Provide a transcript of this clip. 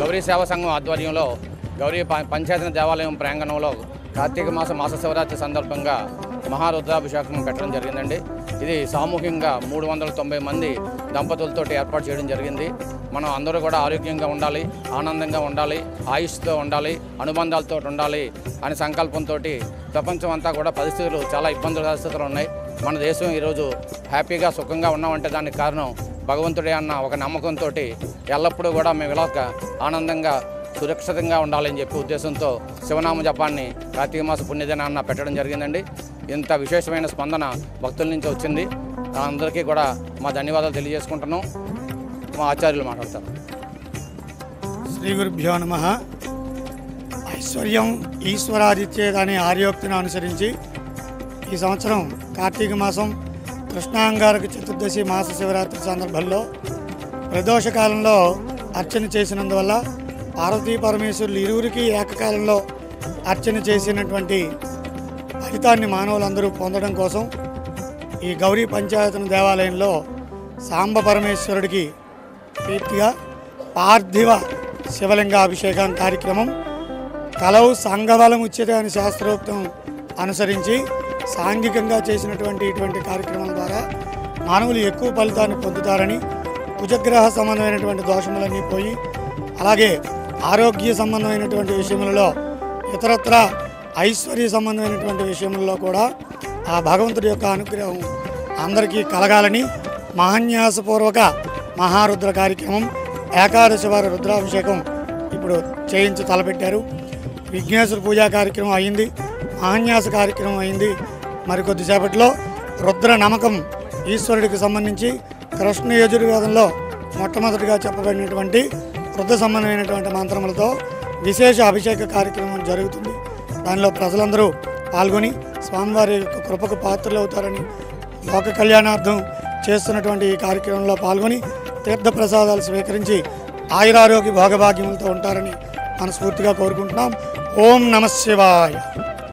గౌరీ సేవా సంఘం ఆధ్వర్యంలో గౌరీ పంచాయతీ దేవాలయం ప్రాంగణంలో కార్తీక మాస శివరాత్రి సందర్భంగా మహారుద్రాభిషేకం పెట్టడం జరిగిందండి. ఇది సామూహికంగా 390 మంది దంపతులతో ఏర్పాటు చేయడం జరిగింది. మనం అందరూ కూడా ఆరోగ్యంగా ఉండాలి, ఆనందంగా ఉండాలి, ఆయుష్తో ఉండాలి, అనుబంధాలతో ఉండాలి అనే సంకల్పంతో ప్రపంచం అంతా కూడా పరిస్థితులు చాలా పరిస్థితులు ఉన్నాయి. మన దేశం ఈరోజు హ్యాపీగా సుఖంగా ఉన్నామంటే దానికి కారణం భగవంతుడే అన్న ఒక నమ్మకంతో ఎల్లప్పుడూ కూడా మేము ఇలా ఆనందంగా సురక్షితంగా ఉండాలని చెప్పి ఉద్దేశంతో శివనామ జపాన్ని కార్తీక మాస పుణ్యదినాన్న పెట్టడం జరిగిందండి. ఇంత విశేషమైన స్పందన భక్తుల నుంచి వచ్చింది. అందరికీ కూడా మా ధన్యవాదాలు తెలియజేసుకుంటున్నాం. మా ఆచార్యులు మాట్లాడతారు. శ్రీ గురుభ్యో నమః. ఐశ్వర్యం ఈశ్వరాదిత్యేదనే ఆర్యోక్తిని అనుసరించి ఈ సంవత్సరం కార్తీక మాసం కృష్ణాంగారక చతుర్దశి మాస శివరాత్రి సందర్భంలో ప్రదోషకాలంలో అర్చన చేసినందువల్ల పార్వతీ పరమేశ్వరులు ఇరువురికి ఏకకాలంలో అర్చన చేసినటువంటి ఫలితాన్ని మానవులందరూ పొందడం కోసం ఈ గౌరీ పంచాయతన దేవాలయంలో సాంబ పరమేశ్వరుడికి ప్రీతిగా పార్థివ శివలింగాభిషేకం కార్యక్రమం కలవు సంఘబలం ఉచ్యతే అని శాస్త్రోక్తం అనుసరించి సాంఘికంగా చేసినటువంటి ఇటువంటి కార్యక్రమం ద్వారా మానవులు ఎక్కువ ఫలితాన్ని పొందుతారని, కుజగ్రహ సంబంధమైనటువంటి దోషములన్నీ పోయి అలాగే ఆరోగ్య సంబంధమైనటువంటి విషయములలో ఇతరత్ర ఐశ్వర్య సంబంధమైనటువంటి విషయములలో కూడా ఆ భగవంతుడి యొక్క అనుగ్రహం అందరికీ కలగాలని మహాన్యాసపూర్వక మహారుద్ర కార్యక్రమం ఏకాదశి వారి రుద్రాభిషేకం ఇప్పుడు చేయించి తలపెట్టారు. విఘ్నేశ్వర పూజా కార్యక్రమం అయింది, మహాన్యాస కార్యక్రమం అయింది. మరికొద్దిసేపట్లో రుద్ర నమకం ఈశ్వరుడికి సంబంధించి కృష్ణ యజుర్వేదంలో మొట్టమొదటిగా చెప్పబడినటువంటి రుద్ర సంబంధమైనటువంటి మంత్రములతో విశేష అభిషేక కార్యక్రమం జరుగుతుంది. దానిలో ప్రజలందరూ పాల్గొని స్వామివారి యొక్క కృపకు పాత్రలు అవుతారని, లోక కళ్యాణార్థం చేస్తున్నటువంటి ఈ కార్యక్రమంలో పాల్గొని తీర్థప్రసాదాలు స్వీకరించి ఆయురారోగ్య భోగభాగ్యములతో ఉంటారని మనస్ఫూర్తిగా కోరుకుంటున్నాం. ఓం నమః శివాయ.